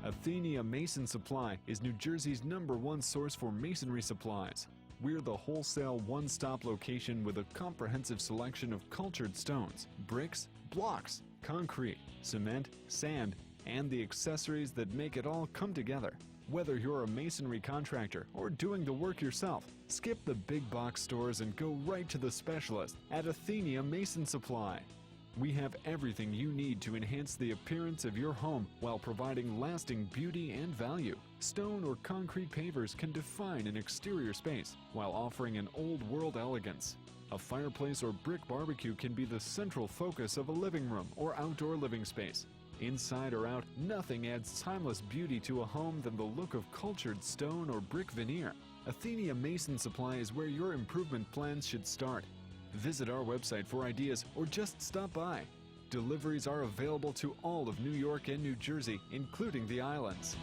Athenia Mason Supply is New Jersey's #1 source for masonry supplies. We're the wholesale one-stop location with a comprehensive selection of cultured stones, bricks, blocks, concrete, cement, sand, and the accessories that make it all come together. Whether you're a masonry contractor or doing the work yourself, skip the big box stores and go right to the specialist at Athenia Mason Supply. We have everything you need to enhance the appearance of your home while providing lasting beauty and value. Stone or concrete pavers can define an exterior space while offering an old-world elegance. A fireplace or brick barbecue can be the central focus of a living room or outdoor living space. Inside or out, nothing adds timeless beauty to a home than the look of cultured stone or brick veneer. Athenia Mason Supply is where your improvement plans should start. Visit our website for ideas or just stop by. Deliveries are available to all of New York and New Jersey, including the islands.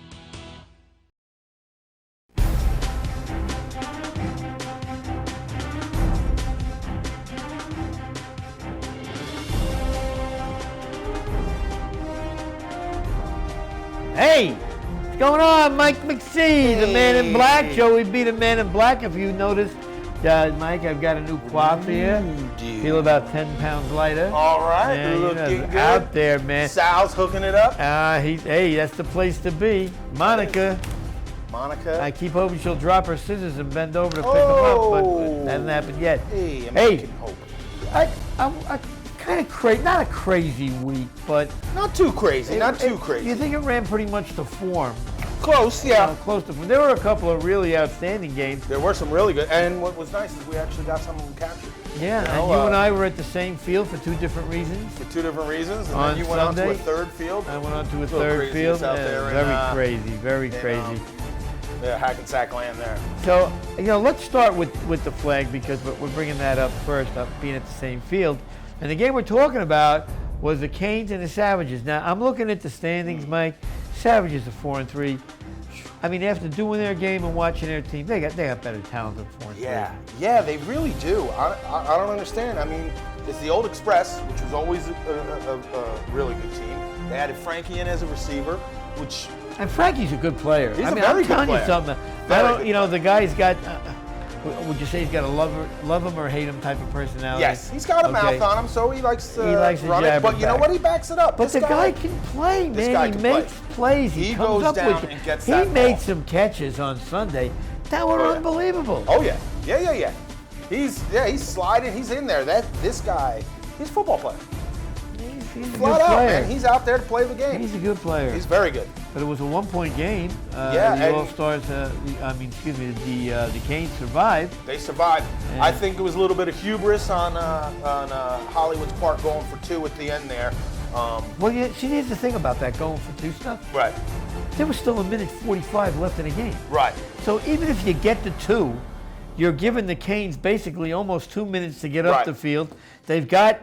Hey, what's going on? Mike McSee, the man in black. Joey B, the man in black. If you noticed, Mike, I've got a new coif here. Dude. Feel about 10 pounds lighter. All right, Yeah, looking good. Out there, man. Sal's hooking it up. Hey, that's the place to be. Monica. I keep hoping she'll drop her scissors and bend over to pick them up, but that hasn't happened yet. Hey, American hope. I kind of not a crazy week, but Not too crazy, not too crazy. You think it ran pretty much to form? Close, yeah. Close to form. There were a couple of really outstanding games. There were some really good, and what was nice is we actually got some of them captured. Yeah, You know, and you and I were at the same field for two different reasons. For two different reasons, and On then you went on to a Sunday, third field. I went on to a Little third craziness field. out there Very crazy. Yeah, Hackensack land there. So, let's start with the flag because we're bringing that up first, being at the same field. And the game we're talking about was the Canes and the Savages. Now, I'm looking at the standings, Mike. Savages are 4-3. I mean, after doing their game and watching their team, they got better talent than 4-3. Yeah, they really do. I don't understand. I mean, it's the old Express, which was always a really good team. They added Frankie in as a receiver, which... And Frankie's a good player. He's I a mean, very I'm good telling player. you something. The guy's got... would you say he's got a love him or hate him type of personality? Yes, he's got a mouth on him, so he likes to run it. But you know what? He backs it up. But the guy can play, man. He makes plays. He comes goes up down with and gets He that made ball. some catches on Sunday that were unbelievable. Oh yeah. He's sliding. He's in there. This guy, he's a football player. He's a Flat good out, player. man. He's out there to play the game. He's a good player. He's very good. But it was a one-point game. Yeah, the All-Stars, the Canes survived. They survived. And I think it was a little bit of hubris on Hollywood's part, going for two at the end there. Well, yeah, see, here's the thing about that going for two stuff. Right. There was still 1:45 left in the game. Right. So even if you get the two, you're giving the Canes basically almost 2 minutes to get up the field. They've got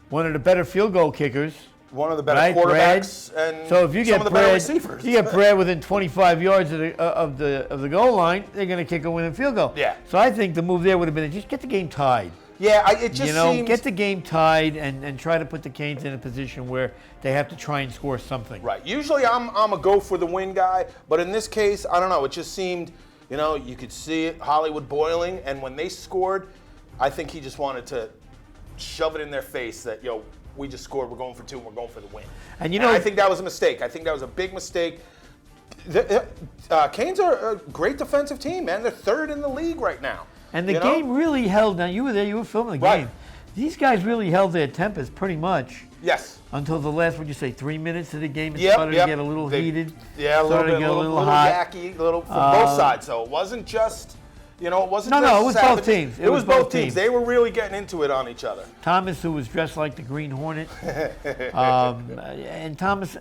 one of the better field goal kickers. One of the better quarterbacks, and so if you some get of the better Brad, receivers. you get Brad within 25 yards of the goal line, they're going to kick a winning field goal. Yeah. So I think the move there would have been just get the game tied. Yeah, it just seems... get the game tied and try to put the Canes in a position where they have to try and score something. Right. Usually I'm a go for the win guy, but in this case, I don't know. It just seemed, you could see it, Hollywood boiling, and when they scored, I think he just wanted to shove it in their face that, we just scored, we're going for two, and we're going for the win. And I think that was a mistake. I think that was a big mistake. The Canes are a great defensive team, man. They're third in the league right now. And the game really held. Now, you were there, you were filming the game. These guys really held their tempers pretty much. Yes. Until the last, 3 minutes of the game, it started to get a little heated. Yeah, a little hot. yacky, from both sides. So it wasn't just, it wasn't just it was both teams. It was both teams. They were really getting into it on each other. Thomas, who was dressed like the Green Hornet. And Thomas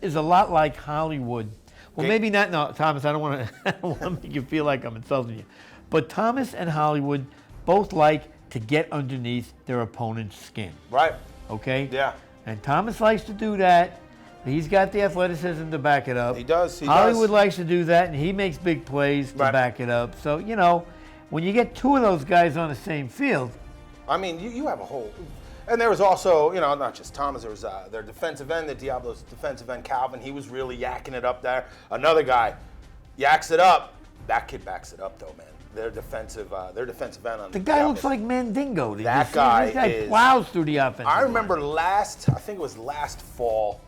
is a lot like Hollywood. Well, maybe not. No, Thomas, I don't want to make you feel like I'm insulting you. But Thomas and Hollywood both like to get underneath their opponent's skin. Right. Okay? Yeah. And Thomas likes to do that. He's got the athleticism to back it up. He does. Hollywood likes to do that, and he makes big plays to back it up. So, when you get two of those guys on the same field. I mean, you have a whole... And there was also, not just Thomas, there was their defensive end, the Diablos defensive end, Calvin. He was really yakking it up there. Another guy yaks it up. That kid backs it up, though, man. Their defensive end on The guy looks like Mandingo. Did That you see? guy This guy is- plows through the offense. I remember I think it was last fall,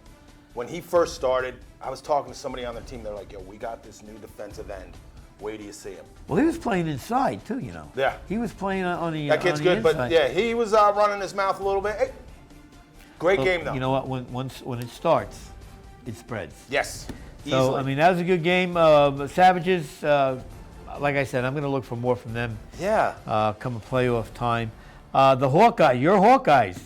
when he first started, I was talking to somebody on their team. They're like, yo, we got this new defensive end. Wait till you see him. Well, he was playing inside, too, Yeah. He was playing on the That kid's on the good, inside. but yeah, he was running his mouth a little bit. Hey, great Well, game, though. You know what? When it starts, it spreads. Yes. So, Easily. I mean, that was a good game. Savages, like I said, I'm going to look for more from them Yeah. come playoff time. The Hawkeye, your Hawkeyes,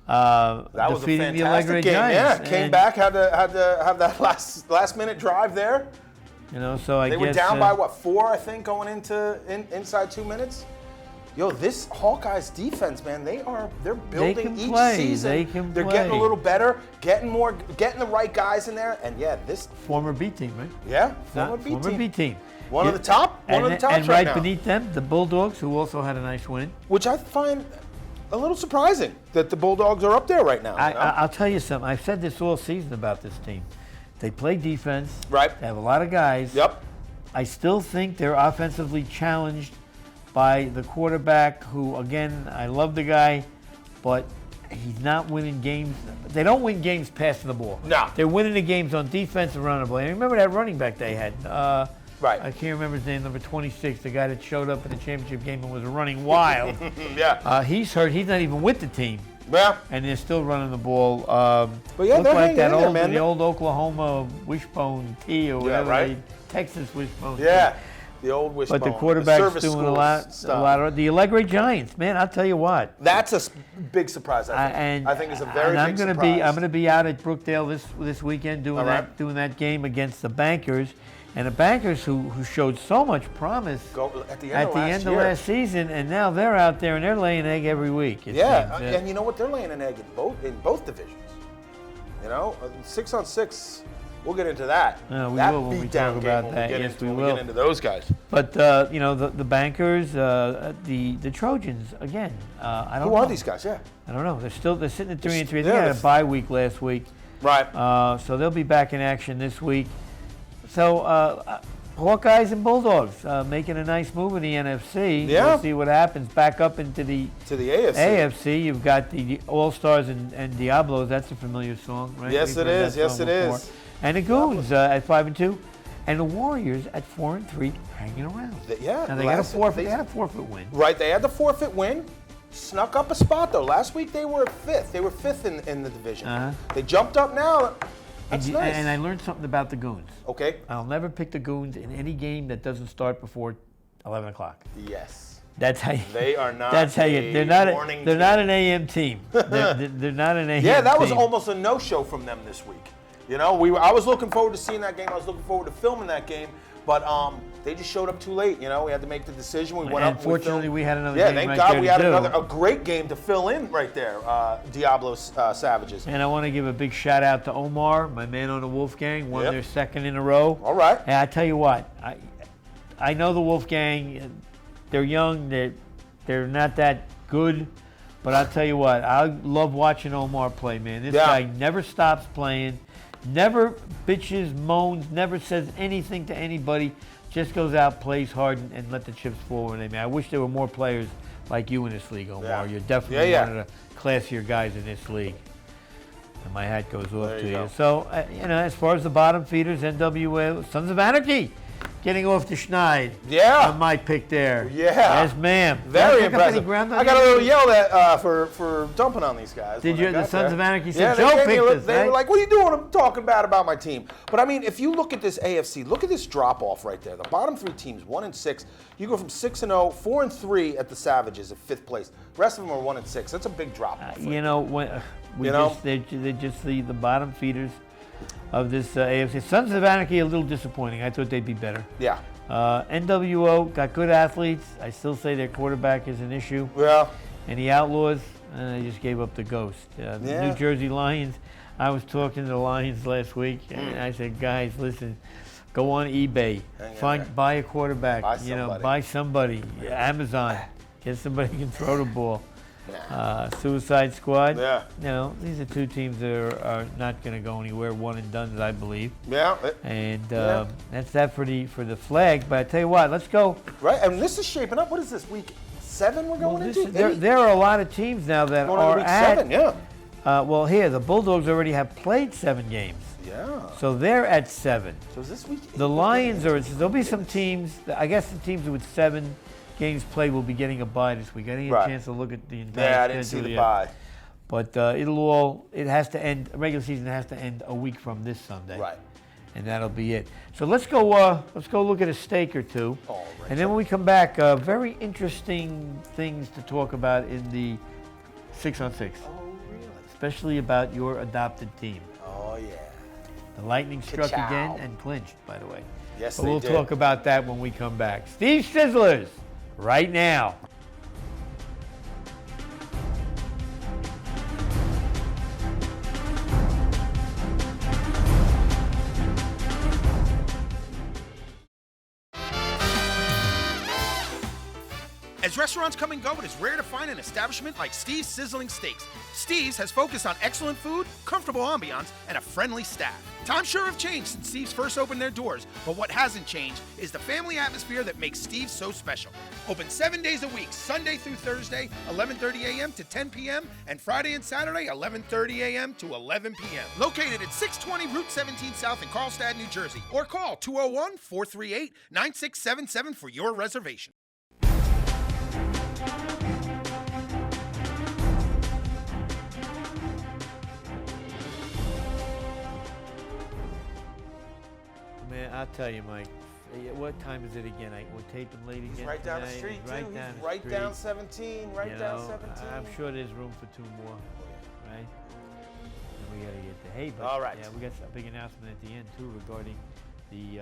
That was a defeating the Allegro fantastic game. Giants. Yeah, came And, back, had to have that last minute drive there. So I They guess were down by 4, I think, going into inside 2 minutes. Yo, this Hawkeyes defense, man, they're building can each play. season. They can They're getting a play. little better, getting the right guys in there, and yeah, this former B team, right? former B Former team. B team. One of the top, and, one of the tops and right right now. beneath them, the Bulldogs, who also had a nice win. Which I find a little surprising that the Bulldogs are up there right now. I'll tell you something. I've said this all season about this team. They play defense. Right. They have a lot of guys. Yep. I still think they're offensively challenged by the quarterback, who, again, I love the guy, but he's not winning games. They don't win games passing the ball. No. They're winning the games on defense and running the ball. And remember that running back they had? Right. I can't remember his name, number 26, the guy that showed up in the championship game and was running wild. Yeah. He's hurt. He's not even with the team. Yeah. And they're still running the ball. But yeah, looked they're like hanging that in there, old, man. the old Oklahoma wishbone tea or whatever, right. Texas wishbone. Yeah. The old wishbone. But the quarterback's service doing a schools lot. stuff. The Allegro Giants, man. I'll tell you what. That's a big surprise. I think it's a very and big I'm surprise. I'm gonna be out at Brookdale this weekend doing All right. that game against the Bankers, and the Bankers who showed so much promise At the at the end of last season, and now they're out there and they're laying an egg every week. It Yeah, seems. and you know what? They're laying an egg in both divisions. 6-on-6. We'll get into that. Yeah, we that will when we beatdown talk game about when that. we get Yes, into we when will. get into those guys. But the Bankers, the Trojans again. I don't Who know. are these guys? Yeah. I don't know. They're sitting at 3-3. They yeah, had a they're- bye week last week. Right. So they'll be back in action this week. So Hawkeyes and Bulldogs making a nice move in the NFC. Yeah. We'll see what happens. Back up into the to the AFC. AFC, you've got the All-Stars and Diablos. That's a familiar song, right? Yes, We've it heard is. that Yes, song it before. is. And the Goons at 5-2, and the Warriors at 4-3, hanging around. Yeah. Now they got a last- forfeit. They had a forfeit win. Right. They had the forfeit win. Snuck up a spot though. Last week they were fifth. They were fifth in the division. Uh-huh. They jumped up now. That's nice. And I learned something about the Goons. Okay. I'll never pick the Goons in any game that doesn't start before 11 o'clock. Yes. That's how you. They are not. That's how you. They're not. morning They're team. not an AM team. They're not an AM. Yeah, that was team. almost a no-show from them this week. I was looking forward to seeing that game. I was looking forward to filming that game, but they just showed up too late. We had to make the decision. We went up. Unfortunately, we had another Yeah, game thank right God there we to had do. a great game to fill in right there. Diablos Savages. And I want to give a big shout out to Omar, my man on the Wolfgang, won Yep. their second in a row. All right. And I tell you what, I know the Wolfgang. They're young. They're not that good, but I'll tell you what, I love watching Omar play, man. This Yeah. guy never stops playing, never bitches, moans, never says anything to anybody. Just goes out, plays hard, and let the chips fall where they may. I wish there were more players like you in this league, Omar. Yeah. You're definitely Yeah, one of the classier guys in this league. And my hat goes off There to you you. go. So, as far as the bottom feeders, NWA, Sons of Anarchy, getting off the schneid. Yeah. On my pick there. Yeah. Yes, ma'am. Very Did I pick up any impressive. ground on I got a you? little yelled at for dumping on these guys. Did when I you? The got Sons there. of Anarchy Yeah, said, they Joe gave me a picked look- us, They right? were like, "What are you doing? I'm talking bad about my team." But I mean, if you look at this AFC, look at this drop off right there. The bottom three teams, 1-6. You go from 6-0, 4-3 at the Savages at fifth place. The rest of them are 1-6. That's a big drop off. They're just the bottom feeders of this AFC. Sons of Anarchy a little disappointing. I thought they'd be better. Yeah. NWO got good athletes. I still say their quarterback is an issue. Well, And the Outlaws, they just gave up the ghost. The Yeah. New Jersey Lions, I was talking to the Lions last week, and I said, guys, listen, go on eBay, Hang in there. buy a quarterback, Buy somebody. buy somebody, Amazon, get somebody who can throw the ball. Suicide Squad. Yeah. You know, these are two teams that are not going to go anywhere, one and done, I believe. Yeah. And that's that for the flag. But I tell you what, let's go. Right, and this is shaping up. What is this, week 7 we're going into? There are a lot of teams now that going are week at 7, yeah. Well, here, the Bulldogs already have played 7 games. Yeah. So they're at 7. So is this week 8? The Lions there'll be some teams, I guess the teams with 7 games played will be getting a bye this week. I didn't get a chance to look at the entire schedule. Yeah, I didn't see the bye. But it has to end, regular season has to end a week from this Sunday. Right. And that'll be it. So let's go look at a steak or two. All right. And then when we come back, very interesting things to talk about in the 6-on-6. Oh, really? Especially about your adopted team. Oh, yeah. The Lightning struck Ka-chow. again and clinched, by the way. Yes, But they we'll did. talk about that when we come back. Steve Sizzlers, right now. As restaurants come and go, it is rare to find an establishment like Steve's Sizzling Steaks. Steve's has focused on excellent food, comfortable ambiance, and a friendly staff. Times sure have changed since Steve's first opened their doors, but what hasn't changed is the family atmosphere that makes Steve's so special. Open 7 days a week, Sunday through Thursday, 11:30 a.m. to 10 p.m., and Friday and Saturday, 11:30 a.m. to 11 p.m. Located at 620 Route 17 South in Carlstadt, New Jersey, or call 201-438-9677 for your reservation. Man, I'll tell you, Mike. What time is it again? We're taping late again. He's right down the tonight. street, He's too. right down He's the right street. down 17. Right You down know, 17. I'm sure there's room for 2 more, right? And we got to get the hey, but All right. yeah, we got a big announcement at the end too regarding the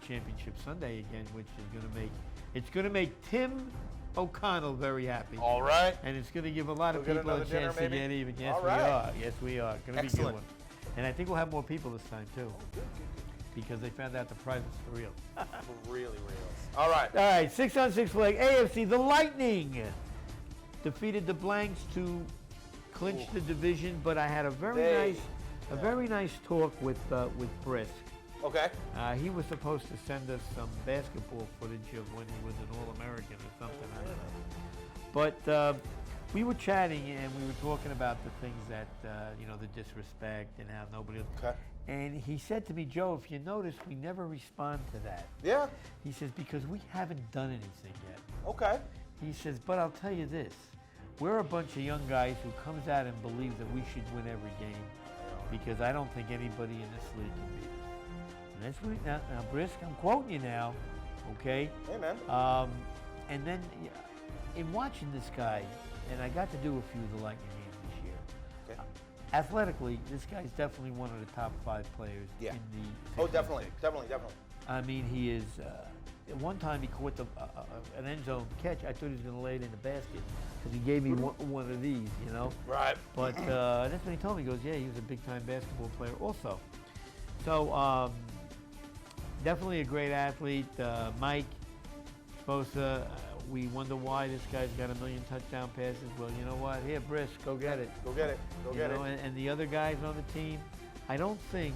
championship Sunday again, which is going to make Tim O'Connell very happy. All right. And it's going to give a lot of We'll get people a another dinner, chance to maybe? get even. Yes, All we right. are. Yes, we are. Going to be a good Excellent. one. And I think we'll have more people this time too, because they found out the prize is for real. Really real. All right. All right, 6-on-6 flag. AFC, the Lightning defeated the Blanks to clinch the division, but I had a very nice talk with Brisk. Okay. He was supposed to send us some basketball footage of when he was an All-American or something. I don't know. But we were chatting and we were talking about the things that the disrespect and how nobody else. Okay. And he said to me, Joe, if you notice, we never respond to that. Yeah. He says, because we haven't done anything yet. Okay. He says, but I'll tell you this. We're a bunch of young guys who comes out and believes that we should win every game, because I don't think anybody in this league can beat us. And that's what, now, Brisk, I'm quoting you now, okay? Hey, man. And then in watching this guy, and I got to do a few of the Lightning games this year, Okay. athletically, this guy's definitely one of the top 5 players Yeah. in the Oh, 6-on-6. definitely. I mean, he is. At one time, he caught an end zone catch. I thought he was going to lay it in the basket because he gave me one of these, you know. Right. But that's when he told me. He goes, "Yeah, he was a big-time basketball player, also." So definitely a great athlete. Mike Sposa. We wonder why this guy's got 1 million touchdown passes. Well, you know what? Here, Brisk, go get it. Go get it. Go get it. And the other guys on the team, I don't think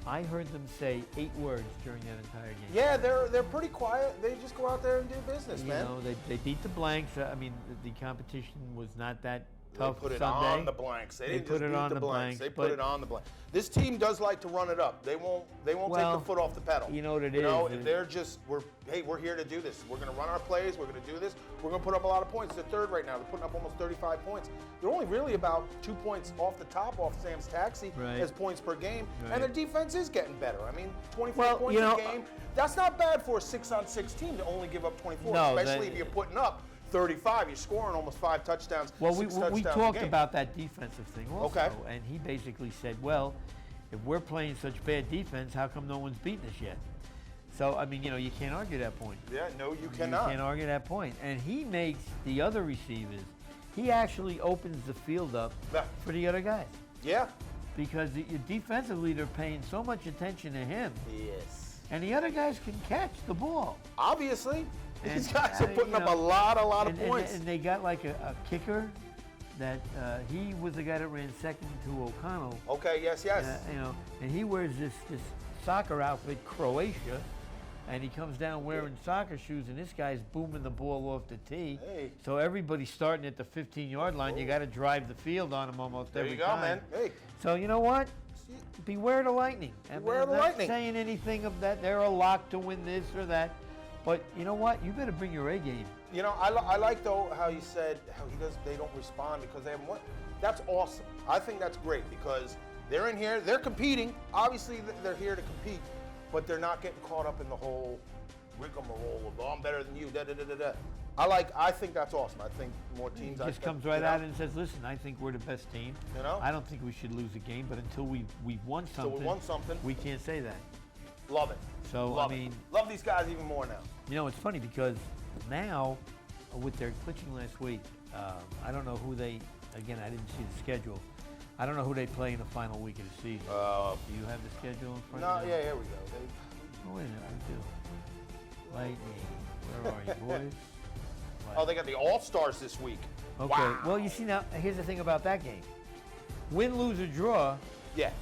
I heard them say 8 words during that entire game. Yeah, they're pretty quiet. They just go out there and do business, You man. know, they beat the Blanks. I mean, the competition was not that tough. They put it Sunday. on the Blanks. They didn't put just it beat on the the Blanks. Blanks, They put but- it on the Blanks. This team does like to run it up. They won't Well, take the foot off the pedal. you know what it You know, is, they're just we're here to do this. We're going to run our plays. We're going to do this. We're going to put up a lot of points. They're third right now. They're putting up almost 35 points. They're only really about 2 points off the top off Sam's taxi Right. as points per game, Right. and their defense is getting better. I mean, 24 Well, points you know, a game. That's not bad for a 6-on-6 team to only give up 24, No, especially if you're putting up 35. You're scoring almost 5 touchdowns. Well, 6 we touchdowns a talked game. about that defensive thing also, Okay. and he basically said, well, if we're playing such bad defense, how come no one's beaten us yet? So, I mean, you can't argue that point. Yeah, no, you You cannot. can't argue that point. And he makes the other receivers, he actually opens the field up Yeah. for the other guys. Yeah. Because defensively, they're paying so much attention to him, Yes. and the other guys can catch the ball. Obviously, these And, guys are putting you up know, a lot of and, points. And they got like a kicker that he was the guy that ran second to O'Connell. Okay, yes. And he wears this soccer outfit, Croatia, and he comes down wearing soccer shoes, and this guy's booming the ball off the tee. Hey. So everybody's starting at the 15-yard line. You got to drive the field on him almost every time. There you go, man. Hey. So you know what? Beware the Lightning. Beware the I'm Lightning. not saying anything of that. They're a lock to win this or that. But you know what? You better bring your A game. You know, I like though how you said how they don't respond because they haven't won. That's awesome. I think that's great because they're in here, they're competing. Obviously, they're here to compete, but they're not getting caught up in the whole rigmarole of, oh, I'm better than you, da-da-da-da-da. I think that's awesome. I think more teams... He just comes right out and says, listen, I think we're the best team. You know? I don't think we should lose a game, but until we've won something, we can't say that. Love it. So, love these guys even more now. You know, it's funny because now, with their glitching last week, I don't know who they, again, I didn't see the schedule. I don't know who they play in the final week of the season. Do you have the schedule in front of you? No, yeah, here we go. Oh, wait a minute, I do. Lightning, where are you, boys? Oh, they got the All-Stars this week. Okay, wow. Well, you see now, here's the thing about that game. Win, lose, or draw,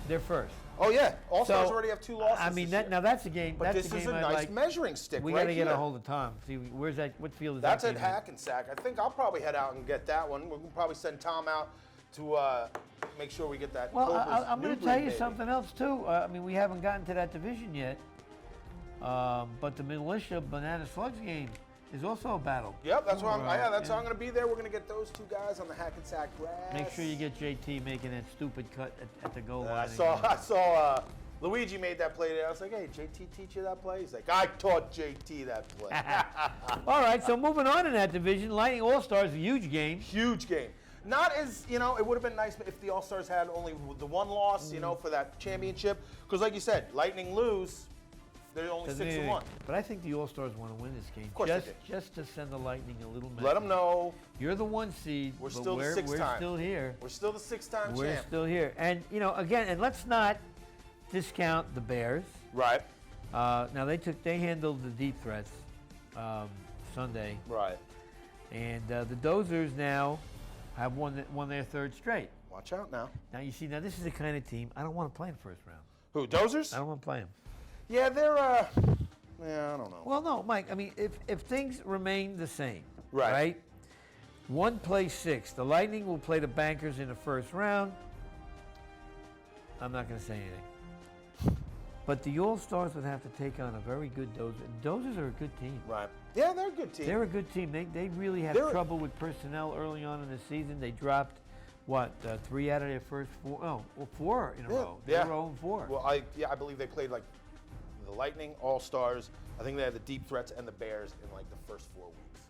they're first. Oh, yeah. All-Stars already have 2 losses. I mean, now that's a game. But that's this a is game a nice measuring stick. We got to get a hold of Tom. See, where's that? What field is that's that? That's at Hackensack. I think I'll probably head out and get that one. We'll probably send Tom out to make sure we get that. Well, I'm going to tell you something else too. I mean, we haven't gotten to that division yet, but the Militia Banana Slugs game is also a battle. Yep, that's why I'm going to be there. We're going to get those 2 guys on the Hackensack grass. Make sure you get JT making that stupid cut at the goal line. I saw Luigi made that play there. I was like, hey, JT teach you that play? He's like, I taught JT that play. All right, so moving on in that division, Lightning All-Stars, a huge game. Huge game. Not as, it would have been nice if the All-Stars had only the 1 loss, for that championship. Because like you said, Lightning lose, they're only 6-1. But I think the All-Stars want to win this game. Of course just to send the Lightning a little message. Let them know. You're the 1 seed. We're still the 6th time. We're still here. We're still the 6th-time champ. We're still here. And, again, and let's not discount the Bears. Right. Now, they handled the deep threats Sunday. Right. And the Dozers now have won their 3rd straight. Watch out now. Now, you see, this is the kind of team I don't want to play in the first round. Who, Dozers? I don't want to play them. Yeah, they're, I don't know. Well, no, Mike, I mean, if things remain the same, right? Right? 1 plays 6. The Lightning will play the Bankers in the first round. I'm not going to say anything. But the All-Stars would have to take on a very good Dozers. Dozers are a good team. Right. Yeah, they're a good team. They're a good team. They really had trouble with personnel early on in the season. They dropped, 3 out of their first 4? Oh, well, 4 in a row. They were 0-4. Well, I believe they played like the Lightning, All-Stars. I think they had the Deep Threats and the Bears in like the first 4 weeks.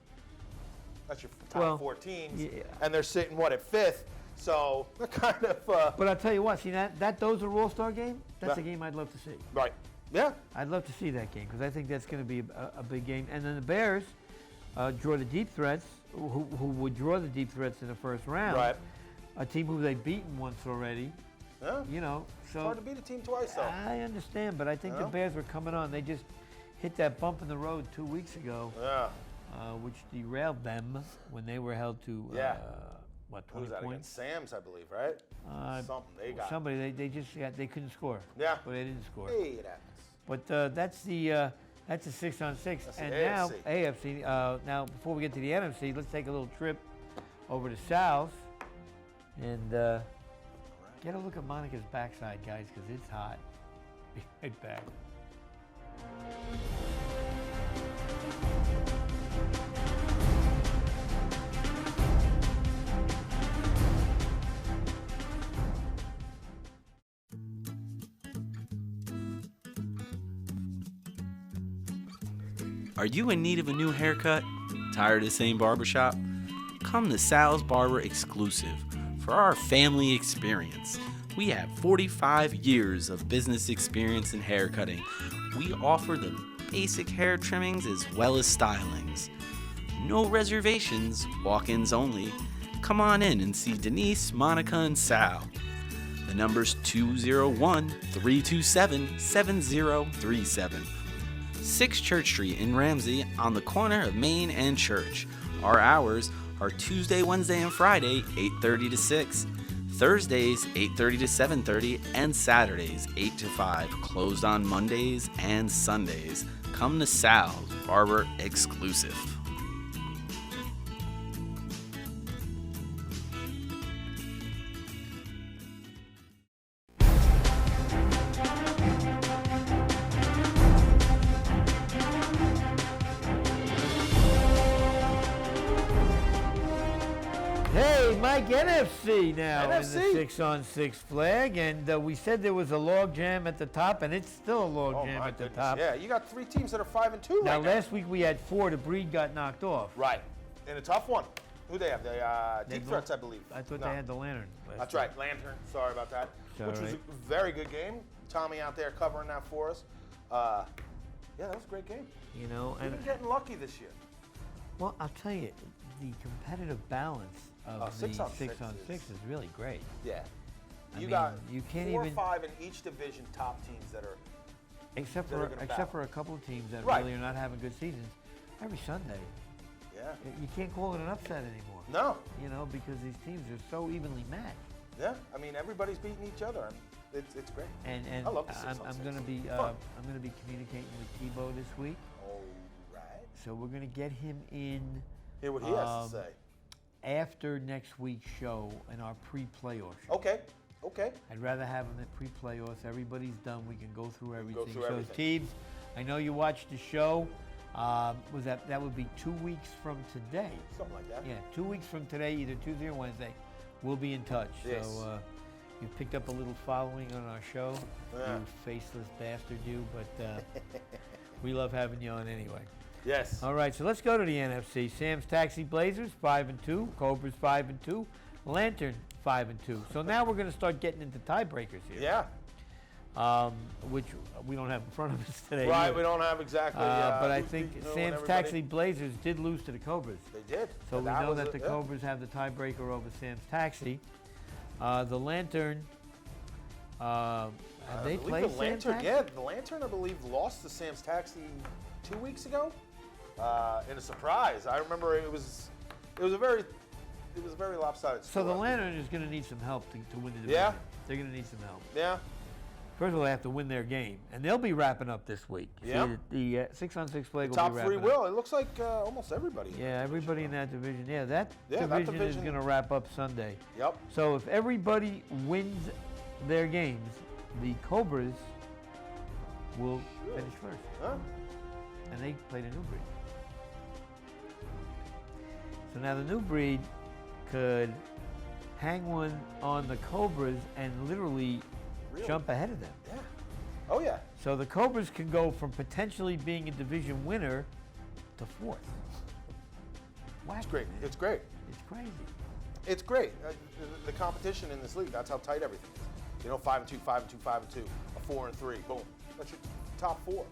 That's your top 4 teams. Yeah. And they're sitting, at 5th? So they're kind of... But I'll tell you what, see that Dozer All-Star game? That's a game I'd love to see. Right. Yeah. I'd love to see that game because I think that's going to be a big game. And then the Bears draw the Deep Threats, who would draw the Deep Threats in the first round. Right. A team who they've beaten once already. Yeah. So it's hard to beat a team twice, though. I understand, but I think the Bears were coming on. They just hit that bump in the road 2 weeks ago. Yeah. Which derailed them when they were held to 20 Who was that points? Against Sam's, I believe, right? Something they got. Somebody they couldn't score. Yeah. But they didn't score. Hey, it happens. But that's the 6-on-6. That's and the now AFC. AFC. Now before we get to the NFC, let's take a little trip over to South and get a look at Monica's backside, guys, because it's hot. Be right back. Are you in need of a new haircut? Tired of the same barbershop? Come to Sal's Barber Exclusive for our family experience. We have 45 years of business experience in haircutting. We offer the basic hair trimmings as well as stylings. No reservations, walk-ins only. Come on in and see Denise, Monica, and Sal. The number's 201-327-7037. 6 Church Street in Ramsey on the corner of Main and Church. Our hours are Tuesday, Wednesday, and Friday, 8:30 to 6. Thursdays, 8:30 to 7:30, and Saturdays, 8 to 5. Closed on Mondays and Sundays. Come to Sal's Barber exclusive. Hey, Mike, NFC now NFC. in the 6-on-6 flag, and we said there was a log jam at the top, and it's still a log jam my at the goodness. top. Yeah, you got 3 teams that are 5-2 Now, right now. last week we had 4. The Breed got knocked off. Right. In a tough one. Who they have? The They Deep don't- Threats, I believe. I thought No. they had the Lantern. That's right, Lantern. Sorry about that. all Which was right. a very good game. Tommy out there covering that for us. Yeah, that was a great game. You know, We've and been getting lucky this year. well, I'll tell you, the competitive balance of the 6-on-6 6-on-6 is really great. Yeah. I You mean, got you can't 4 or even- 5 in each division top teams that are Except that are for gonna except battle. for a couple of teams that Right. really are not having good seasons. Every Sunday, yeah. you can't call it an upset anymore. No. You know, because these teams are so evenly matched. Yeah. I mean, everybody's beating each other. It's great. And I love the I'm 6-on-6. going to be Fun. I'm going to be communicating with Tebow this week, All right. so we're going to get him in Hear what he has to say. after next week's show in our pre-playoff show. Okay. Okay. I'd rather have him at pre-playoffs. Everybody's done. We can go through everything. through so, everything. Teebs, I know you watched the show. Was that would be 2 weeks from today? Something like that. Yeah, 2 weeks from today, either Tuesday or Wednesday. We'll be in touch. Yes. So you picked up a little following on our show. Yeah. You faceless bastard, you. But we love having you on anyway. Yes. All right, so let's go to the NFC. Sam's Taxi Blazers 5-2, Cobras 5-2, Lantern 5-2. So now we're going to start getting into tiebreakers here. Yeah. Which we don't have in front of us today. Right. either. We don't have exactly. But I who's think beating who and Sam's everybody. Taxi Blazers did lose to the Cobras. They did. So And we know was that a- the yeah. Cobras have the tiebreaker over Sam's Taxi. The Lantern, have they I believe played the Sam's Lantern, Taxi? yeah, the Lantern, I believe, lost to Sam's Taxi 2 weeks ago in a surprise. I remember it was a very lopsided So score. the Lantern is going to need some help to win the division. Yeah. They're going to need some help. Yeah. First of all, they have to win their game, and they'll be wrapping up this week. Yeah. See, the 6-on-6 flag will Top be 3 wrapping will. up. It looks like almost everybody. Yeah, everybody in that division. Yeah, that Yeah, that division is division- going to wrap up Sunday. Yep. So if everybody wins their games, the Cobras will finish first, Huh? and they play the New Breed. So now the New Breed could hang one on the Cobras and literally Really? jump ahead of them. Yeah. Oh yeah. So the Cobras can go from potentially being a division winner to 4th. Wow, It's great. It's great. It's crazy. It's great. The competition in this league, that's how tight everything is. You know, 5-2, 5-2, 5-2, a 4-3, boom. That's your top 4.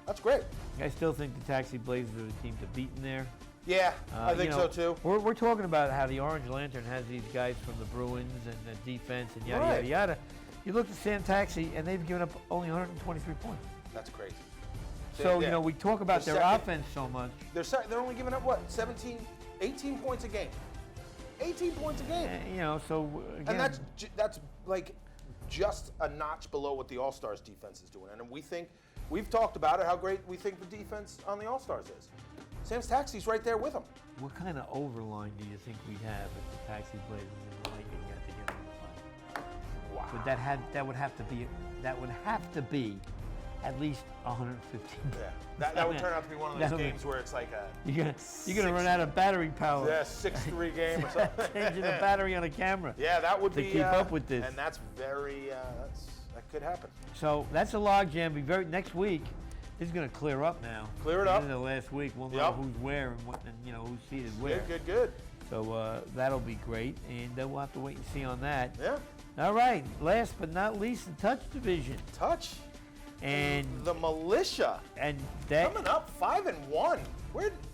That's great. I still think the Taxi Blazers are the team to beat in there. Yeah, I You think know, so too. We're talking about how the Orange Lantern has these guys from the Bruins and the defense and yada, Right. yada, yada. You look at Sam Taxi, and they've given up only 123 points. That's crazy. So, Yeah. you know, we talk about They're their second. offense so much. They're only giving up, what, 18 points a game? 18 points a game. You know, so again, And that's like just a notch below what the All-Stars defense is doing. And we've talked about it, how great we think the defense on the All-Stars is. Sam's Taxi's right there with them. what kind of overline do you think we'd have if the Taxi Blazers and the Lightning got together in the final? Wow. But that would have to be at least 115. Yeah. That would turn out to be one of those That would- games where it's like a You're gonna run out of battery power. 6-3 game or something. Changing the battery on a camera. Yeah, that would to be keep up with this. And that's very that could happen. So that's a logjam. Next week. This is going to clear up now. Clear it This up. is the last week. We'll know Yep. who's where and what, and you know who's seated where. Good. So that'll be great, and we'll have to wait and see on that. Yeah. All right. Last but not least, the touch division, Touch. and The Militia that. coming up 5-1.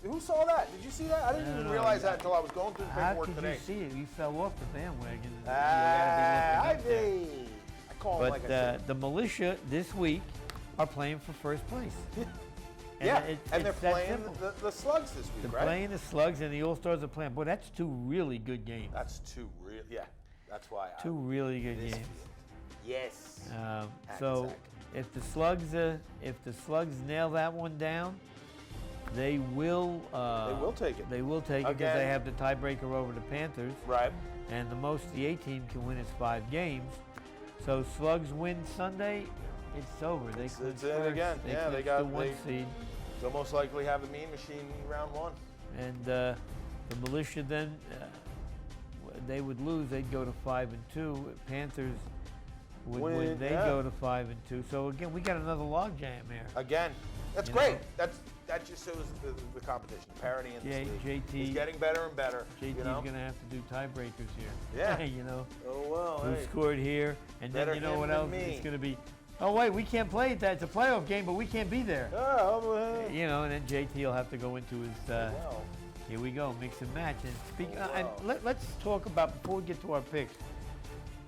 Who saw that? Did you see that? I didn't even No, realize that until I was going through the How paperwork could today. you see it? You fell off the bandwagon. You I gotta be looking up there. call him But like I said. the Militia this week are playing for first place. And they're playing the Slugs this week, They're right? playing the Slugs, and the All-Stars are playing. Boy, that's two really good games. That's two real. Yeah, that's why. Two really good this games. field. Yes. So Hack. if the Slugs nail that one down, they will. They will take it. They will take it because Again. they have the tiebreaker over the Panthers. Right. And the most the A team can win is 5 games. So Slugs win Sunday, it's over. They It's clinch in first. again. They Yeah, clinch they got the 1 they- seed. They'll most likely have a mean machine in round 1. And the Militia then, they would lose. They'd go to 5-2. Panthers would win. They'd yeah. go to 5-2. So again, we got another logjam here. Again, that's You great. know? That just shows the competition, the parity in this league. JT He's getting better and better. JT's you know? going to have to do tiebreakers here. Yeah. You know, Oh well. who Hey. scored here, and then Better you know him what than else? me. It's going to be. Oh wait, we can't play it. That's a playoff game, but we can't be there. Oh, well. You know, and then JT will have to go into his. Wow. Here we go, mix and match. And speak. Wow. And let's talk about before we get to our picks.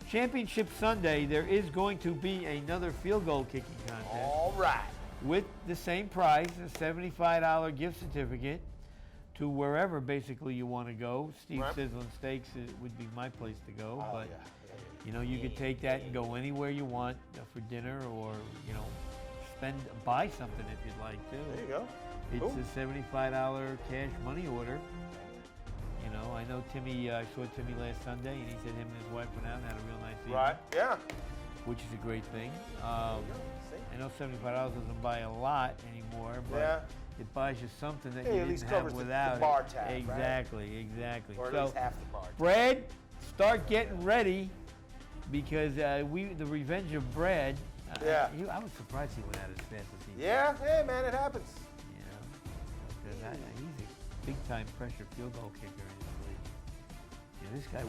Championship Sunday, there is going to be another field goal kicking contest All right. with the same prize, a $75 gift certificate to wherever basically you want to go. Steve Right. Sizzling Steaks would be my place to go, Oh, but yeah. you know you could take that and go anywhere you want for dinner, or you know, buy something if you'd like to. There you go. It's Cool. a $75 cash money order. You know, I know Timmy, I saw Timmy last Sunday, and he said him and his wife went out and had a real nice evening, Right. Yeah. which is a great thing. See? I know $75 doesn't buy a lot anymore, but Yeah. it buys you something that Hey, you at least didn't have covers the without bar it. tab, right? Exactly. Or at So, least half the bar. Brad, start getting ready because the Revenge of Brad. Yeah. I was surprised he went out as fast as he did. Yeah. Hey, man, it happens. You know, because he's a big-time pressure field goal kicker in this league. You know, this guy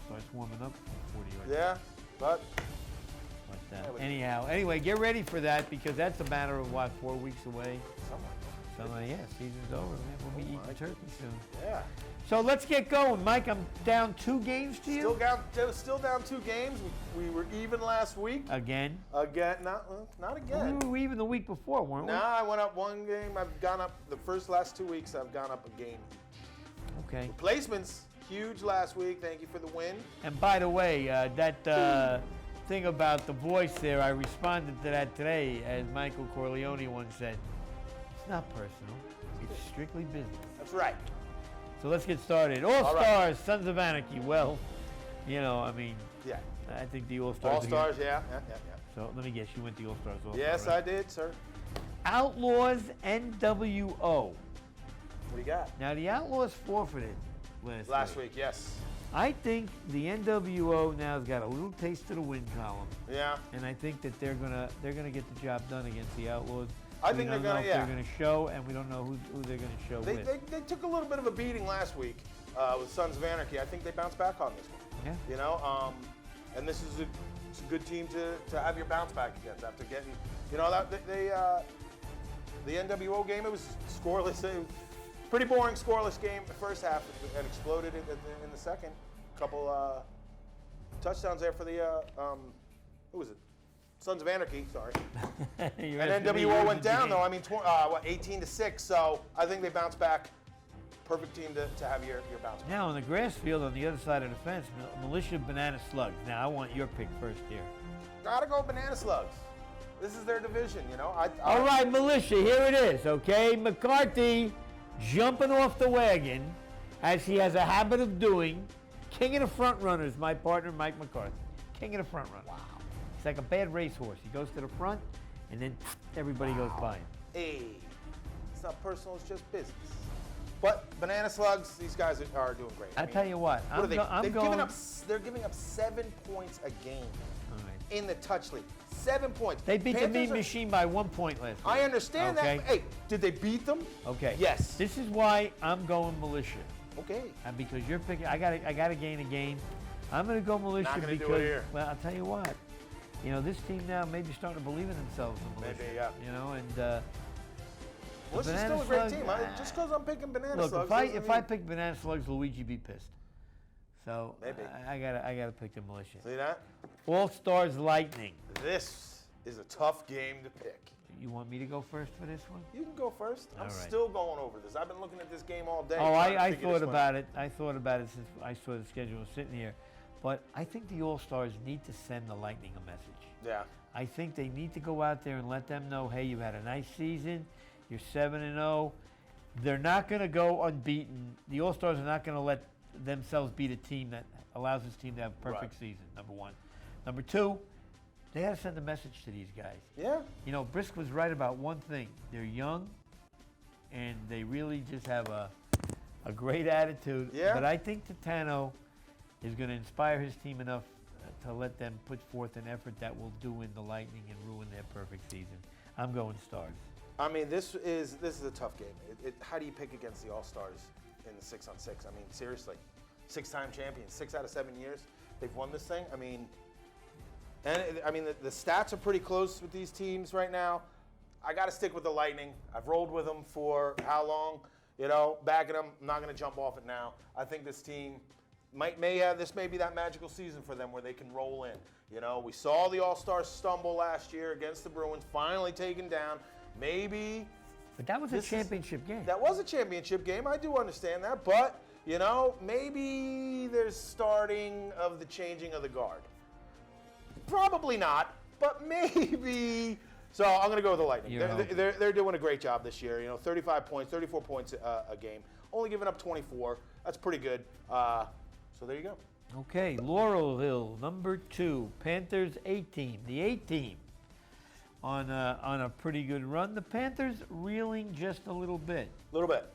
starts warming up from 40 yards. Yeah. But But Yeah, anyway, get ready for that because that's a matter of what, 4 weeks away. someone. Yeah, season's over, man. We'll be Oh my eating turkey soon. Yeah. So let's get going, Mike. I'm down 2 games to you. Still down 2 games. We were even last week. Again. Again, not again. We were even the week before, weren't we? No, I went up 1 game. I've gone up the last 2 weeks. I've gone up a game. Okay. Replacements huge last week. Thank you for the win. And by the way, that thing about the voice there, I responded to that today, as Michael Corleone once said. It's not personal. It's strictly business. That's right. So let's get started. All-Stars, Sons of Anarchy. Well, you know, I mean, Yeah. I think the All-Stars. All Stars. Yeah. So let me guess, you went the All-Stars also. Yes, right? I did, sir. Outlaws NWO. What do you got? Now the Outlaws forfeited Last week, yes. I think the NWO now has got a little taste of the win column, Yeah. and I think that they're gonna get the job done against the Outlaws. I We think they're don't know gonna- if yeah. They're gonna show, and we don't know who they're gonna show with. They took a little bit of a beating last week with Sons of Anarchy. I think they bounced back on this one. Yeah. You know, and this is it's a good team to have your bounce back against after getting, you know, the NWO game, it was scoreless. It was pretty boring scoreless game the first half and exploded in the second. Couple touchdowns there for the who was it? Sons of Anarchy, sorry. You're And asking me NWO who's went the down game. though. I mean, 18-6. So I think they bounced back. Perfect team to have your bounce back. Now on the grass field on the other side of the fence, Militia Banana Slugs. Now I want your pick first here. Gotta go Banana Slugs. This is their division, you know. All right, Militia, here it is, okay? McCarthy jumping off the wagon, as he has a habit of doing. King of the front runners, my partner, Mike McCarthy. King of the front runners. Wow. He's like a bad racehorse. He goes to the front, and then everybody goes by him. Hey, it's not personal. It's just business. But Banana Slugs, these guys are doing great. I tell you what, What are they? I'm going. They're giving up 7 points a game All right. in the touch league. 7 points. They beat the Panthers Mean are- Machine by 1 point last week. I understand Okay. that. Hey, did they beat them? Okay. Yes. This is why I'm going Militia. Okay. And because you're picking, I gotta gain a game. I'm gonna go Militia Not gonna do it because, here. well, I'll tell you what. You know, this team now may be starting to believe in themselves. In Militia, Maybe, yeah. You know, and Well, this is Banana still a great Slugs, team. Just because I'm picking Banana look, Slugs. if doesn't I mean- pick Banana Slugs, Luigi be pissed. So Maybe. I gotta pick the Militia. See that? All Stars Lightning. This is a tough game to pick. You want me to go first for this one? You can go first. I'm right. still going over this. I've been looking at this game all day. Oh, trying to I figure thought this one about it. I thought about it since I saw the schedule was sitting here. But I think the All-Stars need to send the Lightning a message. Yeah. I think they need to go out there and let them know, hey, you've had a nice season. You're 7-0. They're not going to go unbeaten. The All-Stars are not going to let themselves beat a team that allows this team to have a perfect season, number one. Number two, they got to send a message to these guys. Yeah. You know, Brisk was right about one thing. They're young, and they really just have a great attitude. Yeah. But I think Titano is going to inspire his team enough to let them put forth an effort that will do in the Lightning and ruin their perfect season. I'm going Stars. I mean, this is a tough game. How do you pick against the All-Stars in the 6-on-6? I mean, seriously, 6-time champions, 6 out of 7 years they've won this thing. I mean, the stats are pretty close with these teams right now. I got to stick with the Lightning. I've rolled with them for how long? You know, backing them. I'm not going to jump off it now. I think this team this may be that magical season for them where they can roll in. You know, we saw the All-Stars stumble last year against the Bruins, finally taken down. Maybe. But that was a championship game. That was a championship game. I do understand that. But, you know, maybe there's starting of the changing of the guard. Probably not, but maybe. So I'm going to go with the Lightning. They're doing a great job this year. You know, 35 points, 34 points a game. Only giving up 24. That's pretty good. So there you go. Okay, Laurel Hill, number 2. Panthers 8-team. The 8-team on a pretty good run. The Panthers reeling just a little bit. A little bit.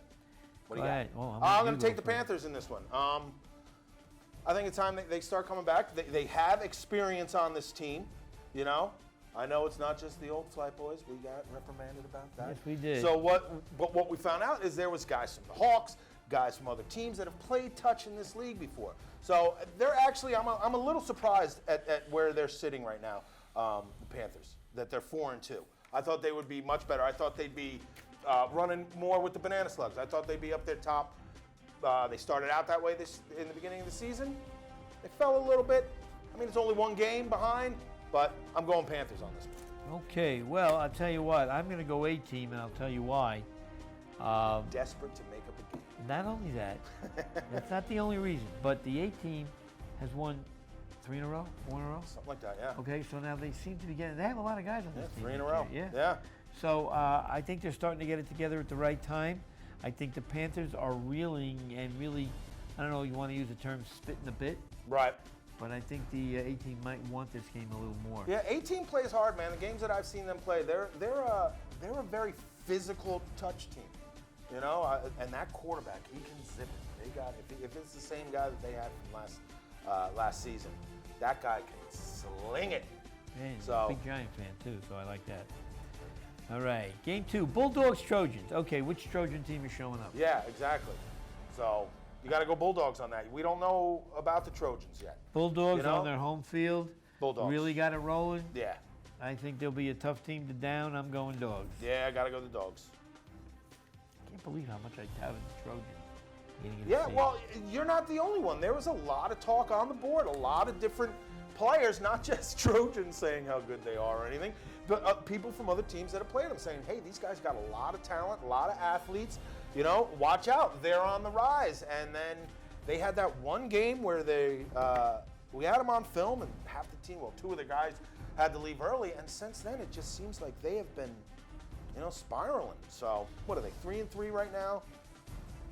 What do you got? Well, I'm going to take the Panthers in this one. I think it's time that they start coming back. They have experience on this team, you know. I know it's not just the old Flight Boys. We got reprimanded about that. Yes, we did. So what we found out is there was guys from the Hawks, guys from other teams that have played touch in this league before. So they're actually, I'm a little surprised at where they're sitting right now, the Panthers, that they're 4-2. I thought they would be much better. I thought they'd be running more with the banana slugs. I thought they'd be up there top. They started out that way in the beginning of the season. They fell a little bit. I mean, it's only one game behind, but I'm going Panthers on this one. Okay, well, I'll tell you what. I'm going to go 8-team, and I'll tell you why. Desperate to make up a game. Not only that, that's not the only reason, but the 8-team has won 3 in a row, 4 in a row. Something like that, yeah. Okay, so now they seem to be getting, they have a lot of guys on this team. 3 in a row. Yeah. So I think they're starting to get it together at the right time. I think the Panthers are reeling and really, I don't know, you want to use the term spitting a bit. Right. But I think the 8-team might want this game a little more. Yeah, 8-team plays hard, man. The games that I've seen them play, they're a very physical touch team. You know, and that quarterback, he can zip it. They got if it's the same guy that they had from last season, that guy can sling it. Man, so big Giant fan too, so I like that. All right, game 2, Bulldogs Trojans. Okay, which Trojan team is showing up? Yeah, exactly. So you got to go Bulldogs on that. We don't know about the Trojans yet. Bulldogs on their home field. Bulldogs really got it rolling. Yeah. I think they'll be a tough team to down. I'm going Dogs. Yeah, I got to go the Dogs. I can't believe how much I doubted the Trojans. Yeah, well, you're not the only one. There was a lot of talk on the board, a lot of different players, not just Trojans saying how good they are or anything, but people from other teams that have played them saying, hey, these guys got a lot of talent, a lot of athletes. You know, watch out, they're on the rise. And then they had that one game where we had them on film and half the team, well, 2 of the guys had to leave early. And since then, it just seems like they have been, spiraling. So what are they, 3-3 right now?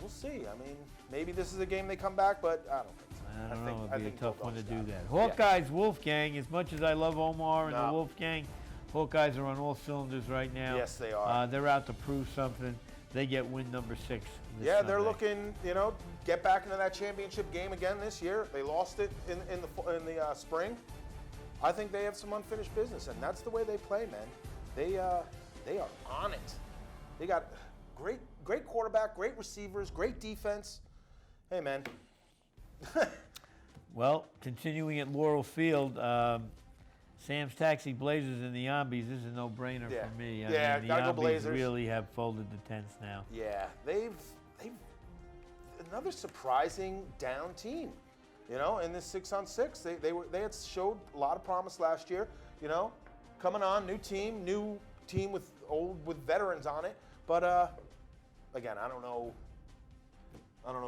We'll see. I mean, maybe this is a game they come back, but I don't think so. I don't know. It'd be a tough one to do that. Yeah. Hawkeyes, Wolfgang. As much as I love Omar and the Wolfgang, Hawkeyes are on all cylinders right now. Yes, they are. They're out to prove something. They get win number 6. Yeah, they're looking, get back into that championship game again this year. They lost it in the spring. I think they have some unfinished business, and that's the way they play, man. They are on it. They got great quarterback, great receivers, great defense. Hey, man. Well, continuing at Laurel Field, Sam's Taxi Blazers and the Zombies. This is a no-brainer for me. I mean, gotta the go Blazers. really have folded the tents now. Yeah, they've another surprising down team. In this 6-on-6, they had showed a lot of promise last year. Coming on, new team with with veterans on it. But again, I don't know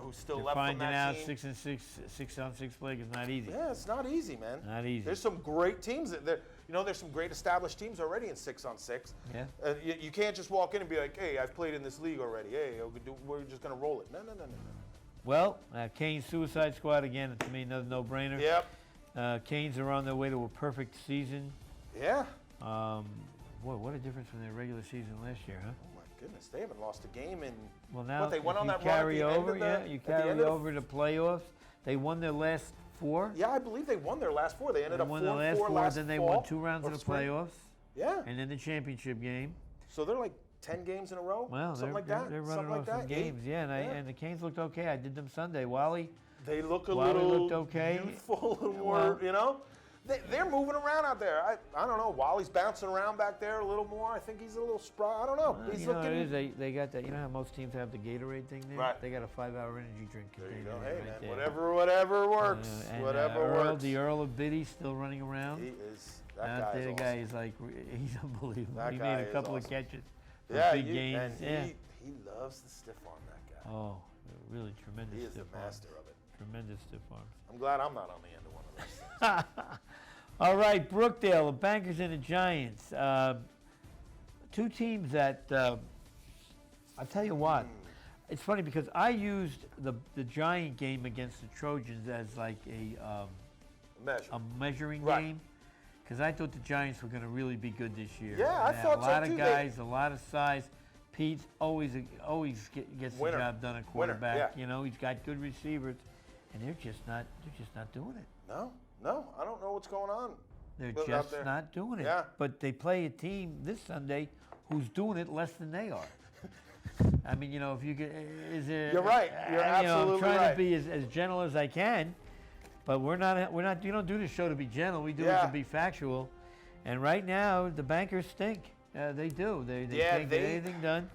who's still left from Finding that out team. 6-on-6 league is not easy. Yeah, it's not easy, man. Not easy. There's some great teams. There's some great established teams already in 6-on-6. Yeah. You can't just walk in and be like, hey, I've played in this league already. Hey, we're just going to roll it. No. Well, Canes Suicide Squad, again, to me, another no-brainer. Yep. Canes are on their way to a perfect season. Yeah. Boy, what a difference from their regular season last year, huh? Oh, my goodness. They haven't lost a game in. Well, now What, they went if on you that carry run at the over, end of the, you at the carry end of the- over to playoffs. They won their last 4. Yeah, I believe they won their last 4. They ended They up won 4-4 their last 4, last then they fall won 2 rounds or of the spring. playoffs, Yeah. and then the championship game. So they're like 10 games in a row? Well, something they're, like that? they're Something running like off that? some games, yeah, and the Canes looked okay. I did them Sunday. Wally, They look a Wally little looked okay. youthful, a little more, Well- you know? They're moving around out there. I don't know. Wally's bouncing around back there a little more. I think he's a little spry. I don't know. He's you know what looking. it is? They got that. You know how most teams have the Gatorade thing there? Right. They got a 5-hour energy drink There container you go. there Hey, right man. there. Whatever works. And, Whatever Earl, works. the Earl of Biddy's still running around. He is. That Out guy there, is the awesome. guy is like, he's unbelievable. That He guy made a is couple of awesome. catches for Yeah, big games. and he loves the stiff arm, that guy. Oh, really tremendous He is the stiff arms. master of it. Tremendous stiff arms. I'm glad I'm not on the end of one of those things. All right, Brookdale, the Bankers and the Giants. 2 teams that, I'll tell you what, it's funny because I used the Giant game against the Trojans as like a measuring Right. game because I thought the Giants were going to really be good this year. Yeah, I They had thought a so lot too. of guys, a lot of size. Pete always gets Winner. the job done at Winner, quarterback. yeah. You know, he's got good receivers, and they're just not doing it. No, I don't know what's going on. They're out just there. not doing it. Yeah. But they play a team this Sunday who's doing it less than they are. I mean, you know, if you could, is there? You're right. You're you know, absolutely I'm trying right. to be as gentle as I can, but we're not. You don't do this show to be gentle. We do it Yeah. to be factual. And right now, the Bankers stink. They do. They Yeah, can't get anything done.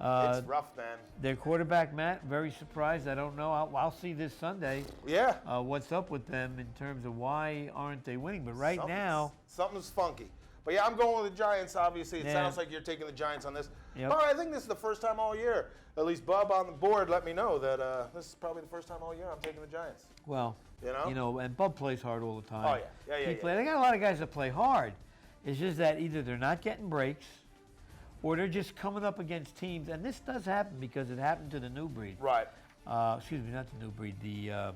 It's rough, man. Their quarterback, Matt, very surprised. I don't know. I'll see this Sunday Yeah. what's up with them in terms of why aren't they winning. But right now, something's funky. But yeah, I'm going with the Giants, obviously. It Yeah. sounds like you're taking the Giants on this. Yep. But I think this is the first time all year, at least Bub on the board let me know that this is probably the first time all year I'm taking the Giants. well, You know? and Bub plays hard all the time. Oh, yeah. Yeah. They got a lot of guys that play hard. It's just that either they're not getting breaks or they're just coming up against teams. And this does happen because it happened to the New Breed. Right. Excuse me, not the New Breed. The,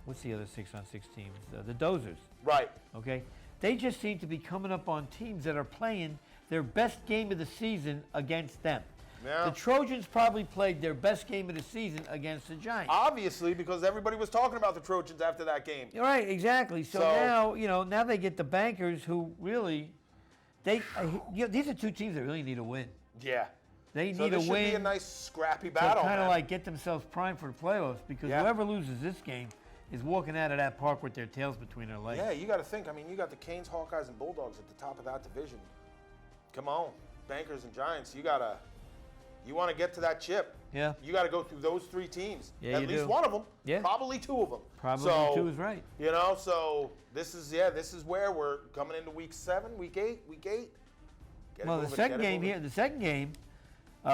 what's the other 6-on-6 teams? The Dozers. Right. Okay? They just seem to be coming up on teams that are playing their best game of the season against them. Yeah. The Trojans probably played their best game of the season against the Giants. Obviously, because everybody was talking about the Trojans after that game. Right, exactly. So now, now they get the Bankers who really, these are 2 teams that really need a win. Yeah. They So need a this should be a win nice scrappy to battle. kind of man. like get themselves primed for the playoffs because Yeah. whoever loses this game is walking out of that park with their tails between their legs. Yeah, you got to think. I mean, you got the Canes, Hawkeyes, and Bulldogs at the top of that division. Come on, Bankers and Giants. You want to get to that chip. Yeah. You got to go through those 3 teams. Yeah, At you least do. one of them. Yeah. Probably 2 of them. Probably so, 2 is right. So this is where we're coming into week 7, week 8. Get it Well, the moving, second get it game moving. here, the second game,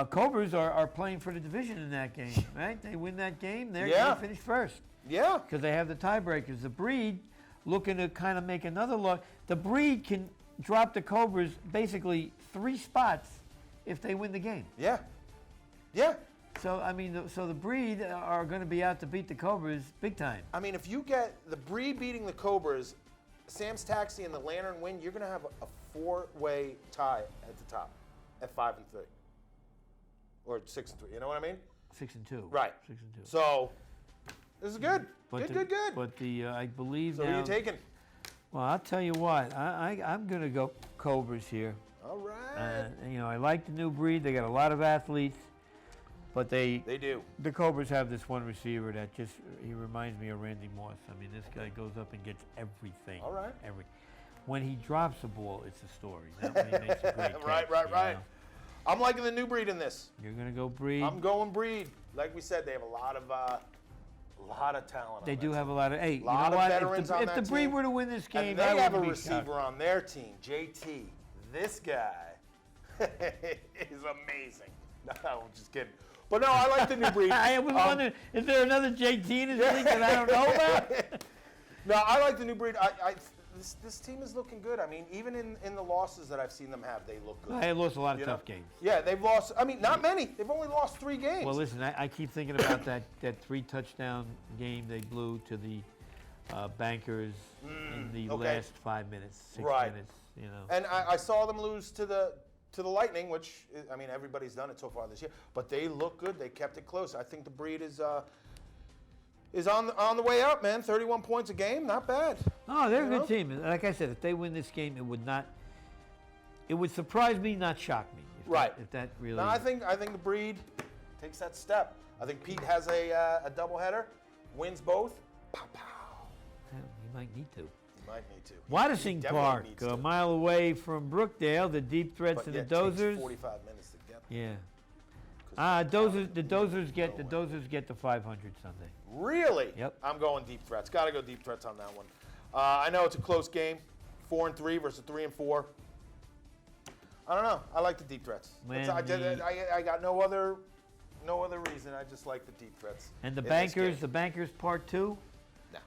Cobras are playing for the division in that game, right? They win that game, they finish first. Yeah. Because they have the tiebreakers. The Breed looking to kind of make another look. The Breed can drop the Cobras basically 3 spots if they win the game. Yeah. Yeah. So, I mean, the Breed are going to be out to beat the Cobras big time. I mean, if you get the Breed beating the Cobras, Sam's Taxi and the Lantern win, you're going to have a 4-way tie at the top at 5-3. Or 6-3. You know what I mean? 6-2. Right. 6-2. So, this is good. But Good. But I believe So now. who are you taking? Well, I'll tell you what. I'm going to go Cobras here. All right. I like the New Breed. They got a lot of athletes, but They do. the Cobras have this one receiver that he reminds me of Randy Moss. I mean, this guy goes up and gets everything. All right. When he drops the ball, it's a story. Not when he makes a great catch. Right. you know. I'm liking the New Breed in this. You're going to go Breed. I'm going Breed. Like we said, they have a lot of talent. They on do that have team. a lot of. Hey, you Lot know of what? veterans on If the that Breed team. were to win this game, And they I have a wouldn't be receiver shocked. on their team, JT. This guy. is amazing. No, I'm just kidding. But no, I like the new breed. I was wondering, is there another JT in this league that I don't know about? No, I like the new breed. This team is looking good. I mean, even in the losses that I've seen them have, they look good. I lost a lot of tough games. Yeah, they've lost. I mean, not many. They've only lost 3 games. Well, listen, I keep thinking about that 3-touchdown game they blew to the Bankers in the last 5 minutes, 6 minutes. You know. And I saw them lose to the Lightning, which I mean everybody's done it so far this year. But they look good. They kept it close. I think the breed is on the way up, man. 31 points a game, not bad. Oh, they're a good team. Like I said, if they win this game, it would surprise me, not shock me. If that really. No, I think the breed takes that step. I think Pete has a doubleheader, wins both. Pow pow. He might need to. He might need to. Wattising Park, a mile away from Brookdale, the Deep Threats and the Dozers. Takes 45 minutes to get there. Yeah. The Dozers get the 500 Sunday. Really? Yep. I'm going Deep Threats. Got to go Deep Threats on that one. I know it's a close game, 4-3 versus 3-4. I don't know. I like the Deep Threats. I got no other reason. I just like the Deep Threats. And the Bankers Part 2?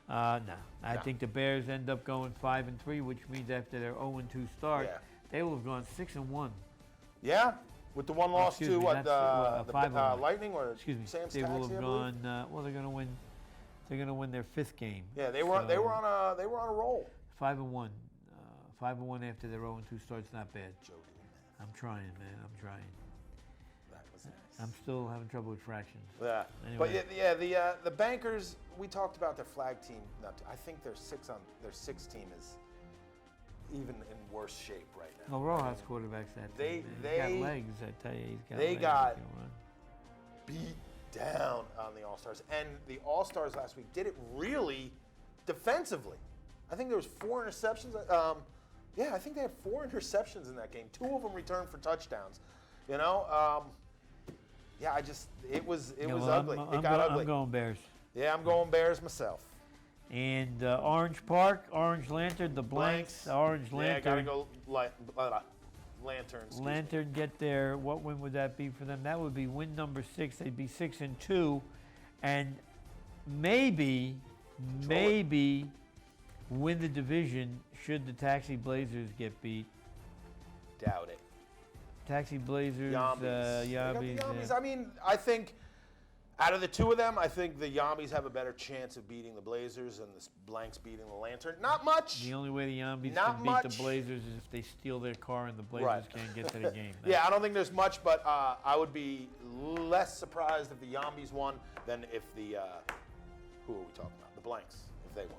No. I think the Bears end up going 5-3, which means after their 0-2 start, they will have gone 6-1. Yeah. With the one loss to what the Lightning or Sam Stacks, they will have gone. They're going to win. They're going to win their 5th game. Yeah, they were on a roll. 5-1, 5-1 after their 0-2 start's not bad. Joe doing that. I'm trying, man. I'm trying. That was nice. I'm still having trouble with fractions. Yeah. Anyway. But the Bankers. We talked about their flag team. I think their 6 team is even in worse shape right now. No, Rojas quarterbacks that team. He's got legs, I tell you. He's got they legs. got beat down on the All-Stars. And the All-Stars last week did it really defensively. I think there was 4 interceptions. I think they had 4 interceptions in that game. 2 of them returned for touchdowns. You know, it was ugly. It got ugly. I'm going Bears. Yeah, I'm going Bears myself. And Orange Park, Orange Lantern, the Blanks, Orange Lantern. Yeah, gotta go Lantern. Lantern get there. What win would that be for them? That would be win number 6. They'd be 6-2, and maybe win the division should the Taxi Blazers get beat. Doubt it. Taxi Blazers, Yabbies. I mean, I think out of the 2 of them, I think the Yabbies have a better chance of beating the Blazers and the Blanks beating the Lantern. Not much. The only way the Yabbies can beat the Blazers is if they steal their car and the Blazers can't get to the game. Yeah, I don't think there's much, but I would be less surprised if the Yabbies won than if the who are we talking about? The Blanks, if they won.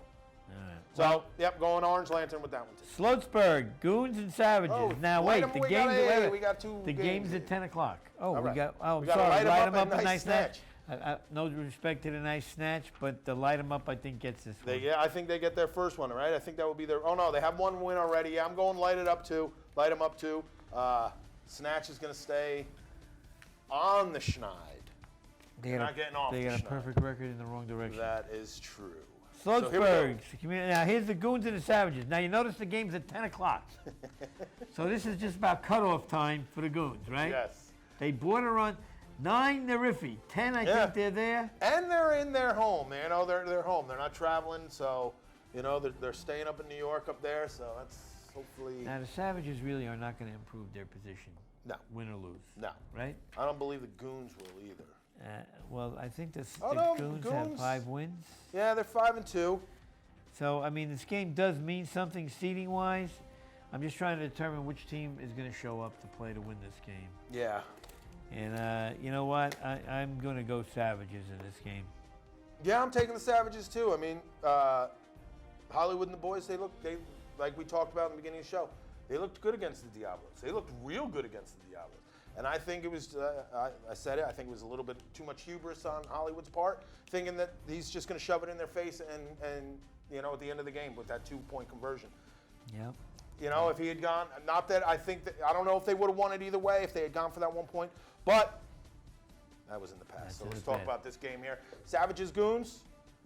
All right. So, going Orange Lantern with that one too. Sloatsburg, Goons and Savages. Oh, now wait, the game's we got 2 the game's at 10 o'clock. Oh, right. I'm gotta sorry. light them up a nice snatch. No respect to the nice snatch, but the light them up, I think, gets this one. I think they get their first one, right? I think that would be their. Oh no, they have 1 win already. Yeah, I'm going light it up too. Light them up too. Snatch is going to stay on the schneid. They're not getting off. They got a perfect record in the wrong direction. That is true. Sloatsburg. Now here's the Goons and the Savages. Now you notice the game's at 10 o'clock. So this is just about cutoff time for the Goons, right? Yes. They border on 9. They're iffy. 10. I think they're there. And they're in their home. You know, they're home. They're not traveling, so they're staying up in New York up there. So that's hopefully. Now the Savages really are not going to improve their position. No. Win or lose. No. Right? I don't believe the Goons will either. Well, I think the Goons have 5 wins. Yeah, they're 5-2. So, I mean, this game does mean something seeding-wise. I'm just trying to determine which team is going to show up to play to win this game. Yeah. And you know what? I'm going to go Savages in this game. Yeah, I'm taking the Savages too. I mean, Hollywood and the boys, they like we talked about in the beginning of the show, they looked good against the Diablos. They looked real good against the Diablos. And I think it was, I said it, I think it was a little bit too much hubris on Hollywood's part, thinking that he's just going to shove it in their face and at the end of the game with that 2-point conversion. Yep. If he had gone, not that I think that, I don't know if they would have won it either way if they had gone for that 1 point, but that was in the past. So let's talk about this game here. Savages, Goons.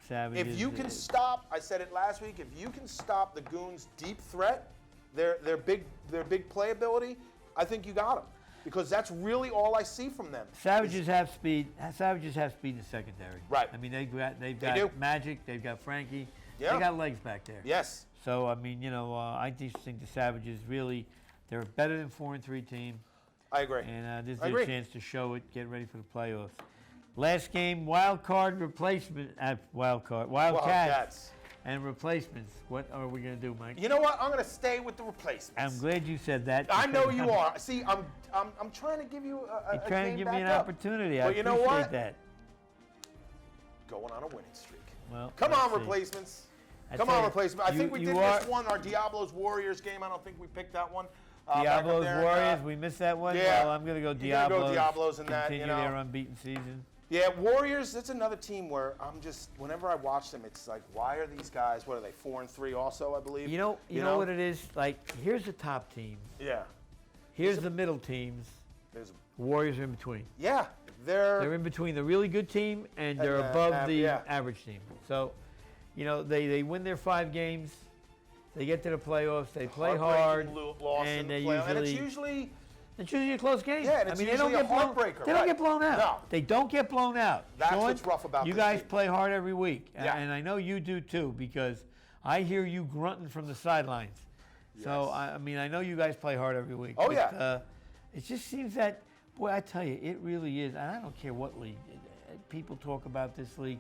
Savages. If you can stop, I said it last week, if you can stop the Goons' deep threat, their big playability, I think you got them. because that's really all I see from them. Savages have speed. Savages have speed in the secondary. Right. I mean, they've got do. Magic. They've got Frankie. Yeah. They got legs back there. Yes. So I mean, I just think the Savages really, they're a better than 4-3 team. I agree. And this is I their agree. chance to show it. Get ready for the playoffs. Last game, wild card replacement. Wildcats and replacements. What are we gonna do, Mike? You know what? I'm going to stay with the replacements. I'm glad you said that. I know because you are. See, I'm trying to give you a You're trying to game give me an back up. opportunity. But I you know appreciate what? that. Going on a winning streak. Well, Come let's on, see. replacements. I Come tell on, you, replacement. I think we you did are- miss one, our Diablos Warriors game. I don't think we picked that one. back up Diablos there, Warriors. We missed that one. yeah. Well, I'm gonna go You're gonna Diablos. go Diablos in that, Continue you know. their unbeaten season. Yeah, Warriors. That's another team where I'm just. Whenever I watch them, it's like, why are these guys? What are they? 4-3 also, I believe. You know what it is? Like, here's the top teams. Yeah. Here's the middle teams. There's. Warriors are in between. Yeah. They're in between the really good team and they're the above the yeah. average team. So, they win their 5 games. They get to the playoffs. They play hard, Loss and in the they playoff. And usually it's usually a close game. Yeah, and it's I mean, they don't usually get a blown. heartbreaker, They don't right. get blown out. No. They don't get blown out. That's Sean, what's rough about you this guys team. play hard every week, Yeah. and I know you do too because I hear you grunting from the sidelines. So Yes. I mean, I know you guys play hard every week. Oh, but, yeah. it just seems that, boy, I tell you, it really is. And I don't care what league. People talk about this league.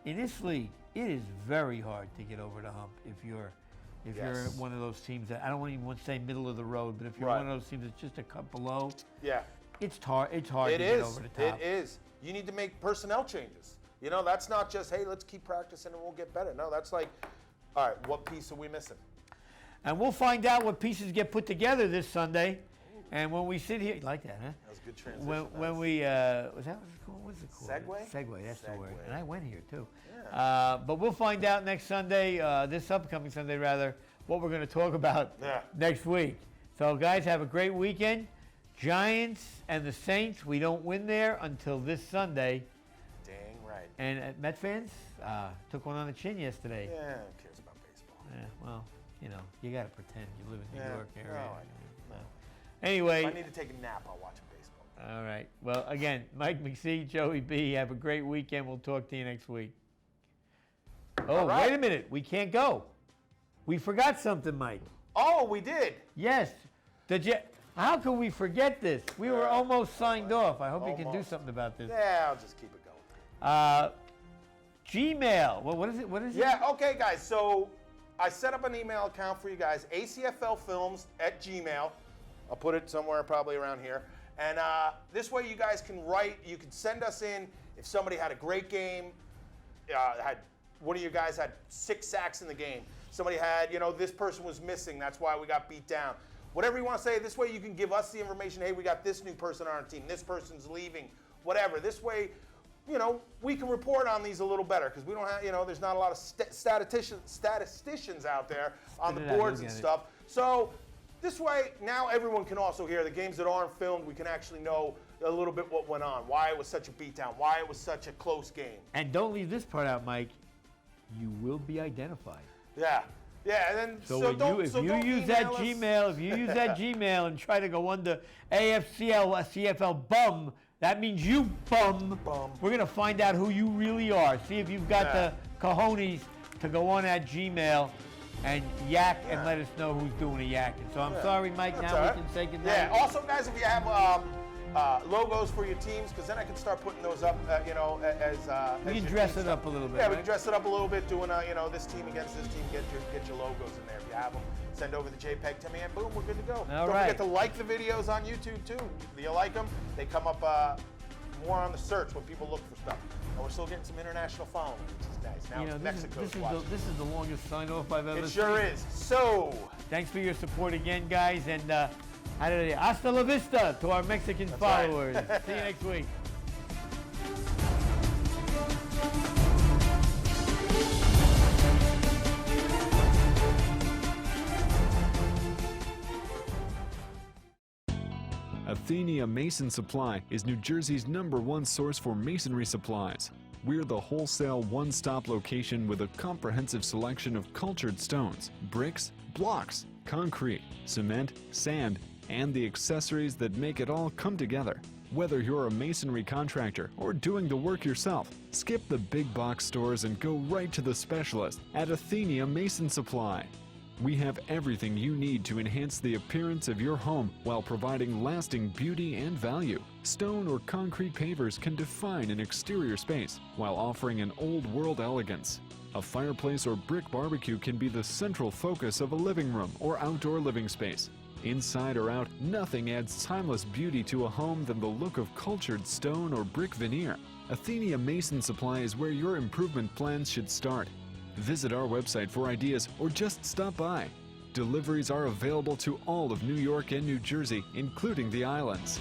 In this league, it is very hard to get over the hump if you're Yes. one of those teams that I don't even want to say middle of the road, but if you're Right. one of those teams that's just a cut below, Yeah. it's hard. It's hard It to get is. over the top. It is. You need to make personnel changes. That's not just, hey, let's keep practicing and we'll get better. No, that's like, all right, what piece are we missing? And we'll find out what pieces get put together this Sunday. And when we sit here, you like that, huh? That was a good transition. When we was that what it's called? What's it called? Segue? Segue. That's the word. Segue. And I went here too. But we'll find out next Sunday, this upcoming Sunday rather, what we're going to talk about next week. So guys, have a great weekend. Giants and the Saints. We don't win there until this Sunday. Dang right. And Met fans took one on the chin yesterday. Yeah, who cares about baseball? Yeah, well, you got to pretend you live in New Yeah. York area. No, I know. Anyway. If I need to take a nap, I'll watch baseball. All right. Well, again, Mike McSee, Joey B, have a great weekend. We'll talk to you next week. Oh, All right. wait a minute. We can't go. We forgot something, Mike. Oh, we did. Yes. How can we forget this? We were almost signed off. I hope you can do Almost. something about this. Yeah, I'll just keep it going. Gmail. Well, what is it? What is it? Yeah, okay, guys. So I set up an email account for you guys, acflfilms@gmail. I'll put it somewhere probably around here. And this way you guys can write, you can send us in if somebody had a great game, one of you guys had 6 sacks in the game. Somebody had, this person was missing, that's why we got beat down. Whatever you want to say, this way you can give us the information, hey, we got this new person on our team, this person's leaving, whatever. This way, we can report on these a little better because we don't have, there's not a lot of statisticians out there on the boards and stuff. So this way, now everyone can also hear the games that aren't filmed. We can actually know a little bit what went on, why it was such a beatdown, why it was such a close game. And don't leave this part out, Mike. You will be identified. Yeah. Yeah, and then So, if you use that Gmail and try to go under CFL bum, that means you bum. We're gonna find out who you really are. See if you've got the cojones to go on that Gmail and yak and let us know who's doing the yakking. So I'm sorry, Mike. That's Now all we right. can say goodnight. Yeah. Also, guys, if you have logos for your teams, because then I can start putting those up, as We can your dress team it up stuff. a little bit. Yeah, we right? can dress it up a little bit, doing this team against this team. Get your logos in there if you have them. Send over the JPEG to me, and boom, we're good to go. All Don't right. forget to like the videos on YouTube too. Do you like them? They come up more on the search when people look for stuff. And we're still getting some international following, which is nice. Now it's Mexico's watching. This is the longest sign off I've ever seen. It sure is. So, Thanks for your support again, guys, and hasta la vista to our Mexican followers. See you next week. Athenia Mason Supply is New Jersey's #1 source for masonry supplies. We're the wholesale one-stop location with a comprehensive selection of cultured stones, bricks, blocks, concrete, cement, sand, and the accessories that make it all come together. Whether you're a masonry contractor or doing the work yourself, skip the big box stores and go right to the specialist at Athenia Mason Supply. We have everything you need to enhance the appearance of your home while providing lasting beauty and value. Stone or concrete pavers can define an exterior space while offering an old-world elegance. A fireplace or brick barbecue can be the central focus of a living room or outdoor living space. Inside or out, nothing adds timeless beauty to a home than the look of cultured stone or brick veneer. Athenia Mason Supply is where your improvement plans should start. Visit our website for ideas or just stop by. Deliveries are available to all of New York and New Jersey, including the islands.